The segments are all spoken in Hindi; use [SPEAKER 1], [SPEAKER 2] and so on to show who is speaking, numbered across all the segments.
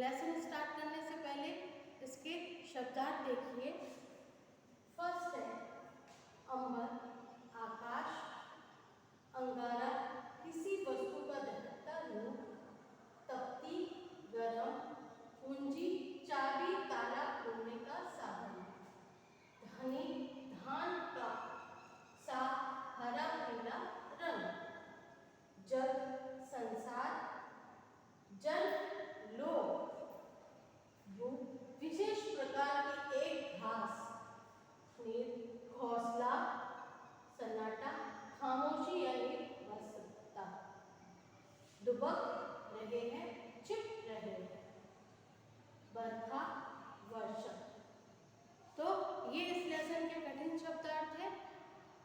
[SPEAKER 1] लेसन स्टार्ट करने से पहले इसके शब्दार्थ देखिए। फर्स्ट है अंबर, आकाश, अंगारा, किसी वस्तु का दहकता रूप, तपती, गरम, कुंजी, चाबी, ताला खोलने का साधन, धनी, धान का सा हरा पीला रंग, जग, संसार, जन, लोग, विशेष प्रकार की एक घास, घोंसला, सन्नाटा, खामोशी यानी मौनता, दुबक रहे हैं, छिप रहे हैं, बरखा, वर्षा। तो ये इस लेसन के कठिन शब्दार्थ है।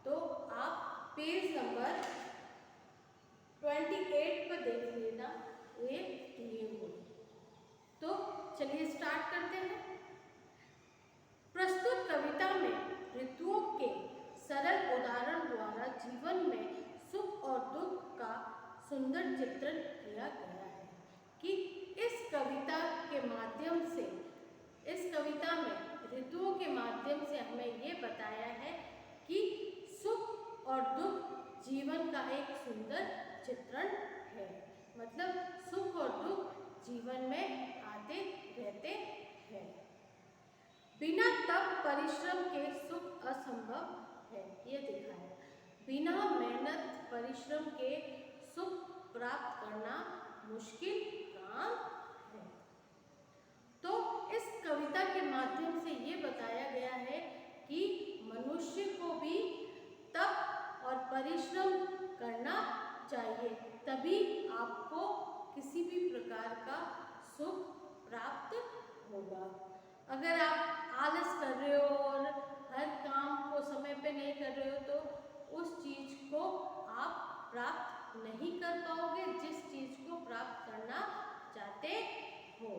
[SPEAKER 1] तो आप पेज नंबर 28 पर देख लेना, ये दिए हुए। तो चलिए स्टार्ट करते हैं। प्रस्तुत कविता में ऋतुओं के सरल उदाहरण द्वारा जीवन में सुख और दुख का सुंदर चित्रण किया गया है कि इस कविता के माध्यम से, इस कविता में ऋतुओं के माध्यम से हमें ये बताया है कि सुख और दुख जीवन का एक सुंदर चित्रण है। मतलब सुख और दुख जीवन में आते रहते हैं। बिना तप परिश्रम के सुख असंभव है, ये दिखाया। बिना मेहनत परिश्रम के सुख प्राप्त करना मुश्किल काम है। तो इस कविता के माध्यम से ये बताया गया है कि मनुष्य को भी तप और परिश्रम करना चाहिए, तभी आपको किसी भी प्रकार का सुख प्राप्त होगा। अगर आप आलस कर रहे हो और हर काम को समय पे नहीं कर रहे हो तो उस चीज को आप प्राप्त नहीं कर पाओगे जिस चीज को प्राप्त करना चाहते हो।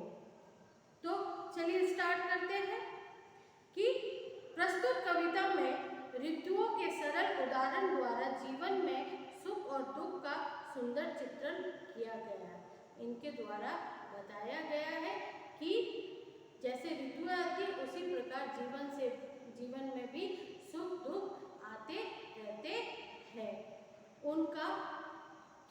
[SPEAKER 1] तो चलिए स्टार्ट करते हैं कि प्रस्तुत कविता में ऋतुओं के सरल उदाहरण द्वारा जीवन में सुख और दुख का सुंदर चित्रण किया गया है। इनके द्वारा बताया गया है कि जैसे ऋतुएं आती है उसी प्रकार जीवन में भी सुख दुख आते रहते हैं। उनका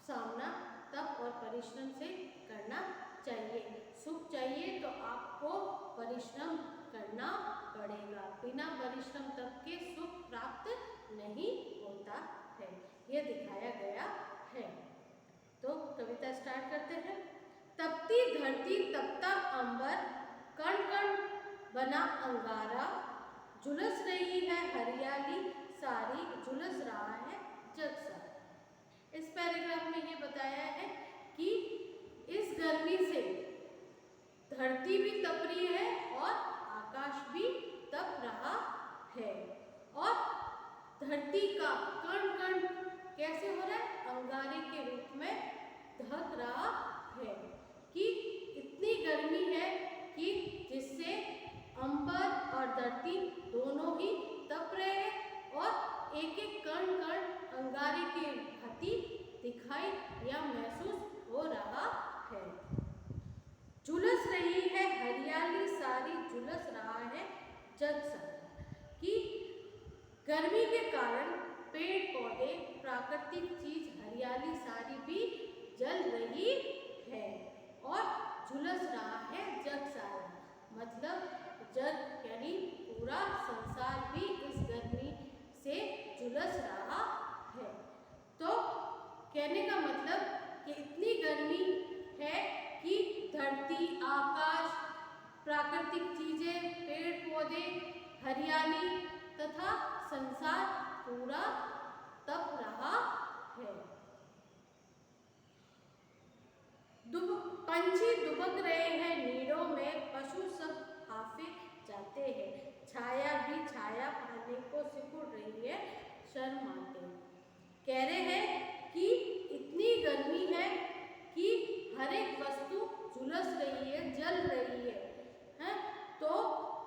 [SPEAKER 1] सामना तप और परिश्रम से करना चाहिए। सुख चाहिए तो आपको परिश्रम करना पड़ेगा। बिना परिश्रम तप के सुख प्राप्त नहीं होता है, यह दिखाया गया है। तो कविता स्टार्ट करते हैं। तपती धरती, तपता अंबर, कण कण बना अंगारा, झुलस रही है हरियाली सारी, झुलस रहा है जग सारा। इस पैराग्राफ में ये बताया है कि इस गर्मी से धरती भी तप रही है और आकाश भी तप रहा है और धरती का कण कण कैसे हो रहा है, अंगारे के रूप में दहक रहा है कि इतनी गर्मी है कि जिससे अंबर और धरती दोनों ही तप रहे हैं और एक एक कण कण अंगारे के भांति दिखाई या महसूस हो रहा है। झुलस रही है हरियाली सारी, झुलस रहा है जग सारा कि गर्मी के कारण पेड़ पौधे प्राकृतिक चीज हरियाली सारी भी जल रही है और झुलस रहा है जग सारा। मतलब जग यानी पूरा संसार भी इस गर्मी से झुलस रहा है। तो कहने का मतलब कि इतनी गर्मी है कि धरती, आकाश, प्राकृतिक चीजें, पेड़ पौधे, हरियाली तथा संसार पूरा तप रहा है। पंछी दुबक रहे हैं नीड़ों में, पशु सब हाफे जाते हैं, छाया भी छाया पाने को सिकुड़ रही है शर्माते। कह रहे हैं कि इतनी गर्मी है कि हर एक वस्तु झुलस रही है, जल रही है? तो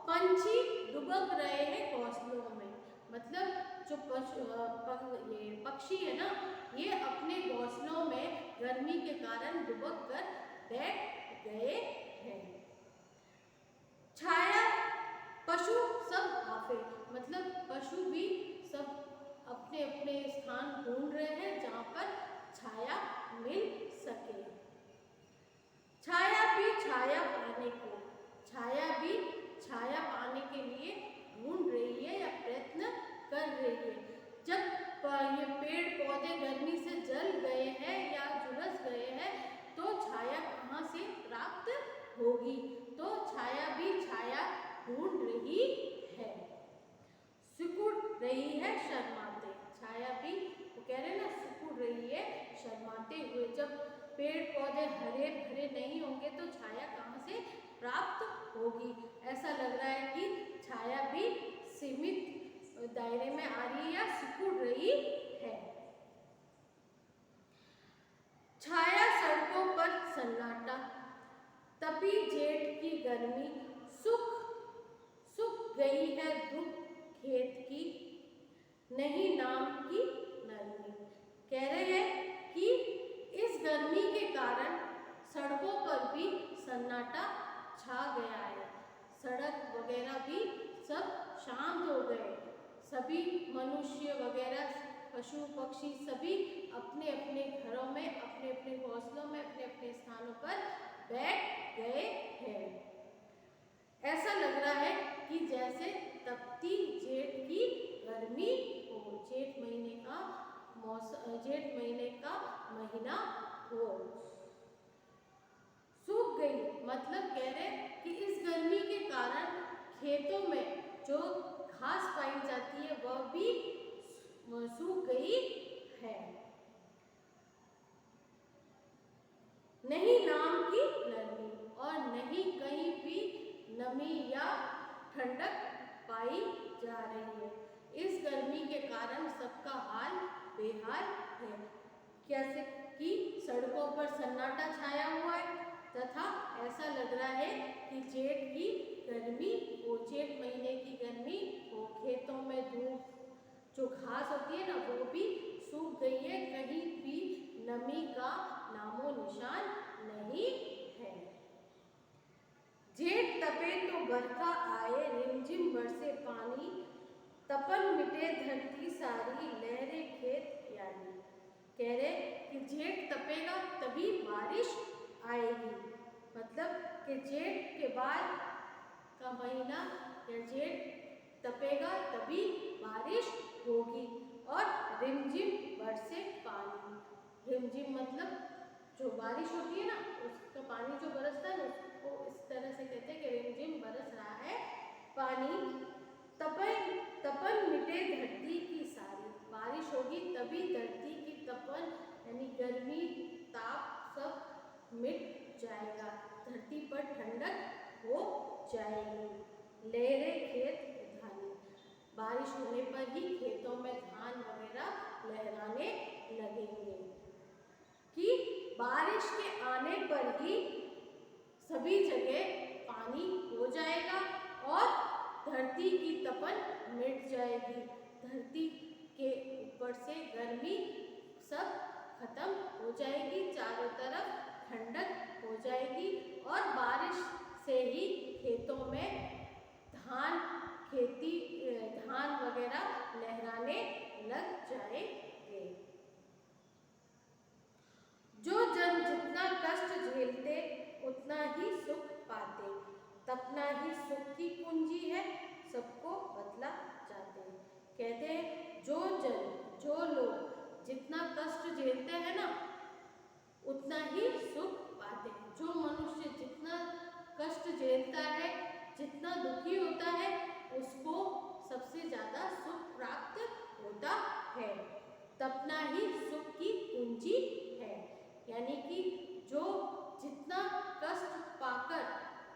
[SPEAKER 1] पंछी दुबक रहे हैं घोंसलों में। मतलब जो पक्षी है ना, ये अपने घोंसलों में गर्मी के कारण दुबक कर बैठ गए हैं। छाया पशु सब हाफे, मतलब पशु भी सब अपने अपने स्थान ढूंढ रहे हैं जहाँ पर छाया मिल सके। छाया भी छाया पाने को, छाया भी छाया पाने के लिए ढूंढ रही है या प्रयत्न कर रही है। जब ये पेड़ पौधे गर्मी से जल गए हैं या झुलस गए हैं तो छाया कहाँ से प्राप्त होगी? तो छाया भी छाया ढूंढ रही है। सिकुड़ रही है शर्माते, छाया भी वो कह रहे ना सिकुड़ रही है शर्माते हुए। जब पेड़ पौधे हरे भरे नहीं होंगे तो छाया कहाँ से प्राप्त होगी? ऐसा लग रहा है कि छाया भी सीमित दायरे में आ रही है या सिकुड़ रही है। छाया सड़कों पर सन्नाटा, तपी जेठ की गर्मी, सुख गई है दुख खेत की, नहीं नाम की नरमी। कह रहे हैं कि इस गर्मी के कारण सड़कों पर भी सन्नाटा छा गया है। सड़क वगैरह भी सब शांत हो गए। सभी मनुष्य वगैरह पशु पक्षी सभी अपने अपने घरों में, अपने अपने घोंसलों में, अपने अपने स्थानों पर बैठ गए हैं। ऐसा लग रहा है कि जैसे तपती जेठ की गर्मी हो, जेठ महीने का मौसम, जेठ महीने का महीना हो। सूख गई मतलब कह रहे कि इस गर्मी के कारण खेतों में जो घास पाई जाती है वह भी सूख गई है। नहीं नाम की नरमी, और नहीं कहीं भी नमी या ठंडक पाई जा रही है। इस गर्मी के कारण सबका हाल बेहाल है। कैसे कि सड़कों पर सन्नाटा छाया हुआ है तथा ऐसा लग रहा है कि जेठ की गर्मी वो, जेठ महीने की गर्मी वो, खेतों में धूप जो घास होती है ना वो भी सूख गई है। कहीं भी नमी का नामो निशान नहीं है। जेठ तपे तो बरखा आए, रिमझिम बरसे पानी, तपन मिटे धरती सारी, लहरे खेत यानी। कह रहे कि जेठ तपेगा तभी बारिश आएगी, मतलब कि जेठ के बाद का महीना या जेठ तपेगा तभी बारिश होगी। और रिमझिम बरसे पानी, रिमझिम मतलब जो बारिश होती है ना उसका पानी जो बरसता है ना उसको इस तरह से कहते हैं कि रिमझिम बरस रहा है पानी। तपन मिटे धरती की सारी, बारिश होगी तभी धरती की तपन यानी गर्मी ताप सब मिट जाएगा, धरती पर ठंडक हो जाएगी। लहरे खेत धानी, बारिश होने पर ही खेतों में धान वगैरह लहराने लगेंगे। कि बारिश के आने पर ही सभी जगह पानी हो जाएगा और धरती की तपन मिट जाएगी, धरती के ऊपर से गर्मी सब खत्म हो जाएगी, चारों तरफ ठंडक हो जाएगी और बारिश से ही खेतों में धान वगैरह लहराने लग जाएंगे। जो जन जितना कष्ट झेलते उतना ही सुख पाते, तपना ही सुख की कुंजी है, सबको बतला जाते। कहते हैं जो लोग जितना कष्ट झेलते हैं ना उतना ही सुख पाते हैं। जो मनुष्य जितना कष्ट झेलता है, जितना दुखी होता है उसको सबसे ज्यादा सुख प्राप्त होता है। तपना ही सुख की कुंजी है, यानी कि जो जितना कष्ट पाकर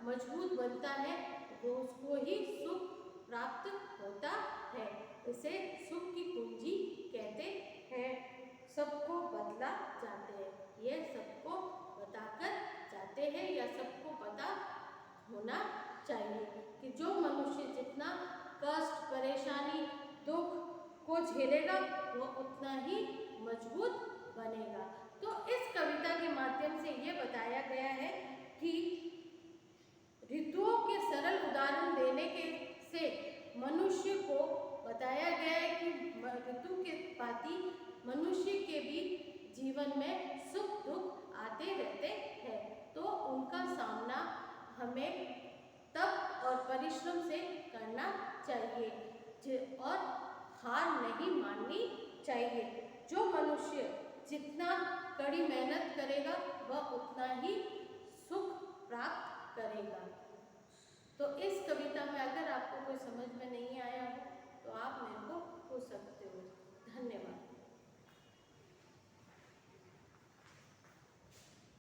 [SPEAKER 1] मजबूत बनता है वो उसको ही सुख प्राप्त होता है। इसे सुख की कुंजी कहते हैं। सबको बतला जाते हैं, ये सबको बताकर जाते हैं या सबको पता होना चाहिए कि जो मनुष्य जितना कष्ट परेशानी दुख को झेलेगा वो उतना ही मजबूत बनेगा। तो इस कविता के माध्यम से ये बताया गया है कि भांति मनुष्य के भी जीवन में सुख दुख आते रहते हैं, तो उनका सामना हमें तप और परिश्रम से करना चाहिए और हार नहीं माननी चाहिए। जो मनुष्य जितना कड़ी मेहनत करेगा वह उतना ही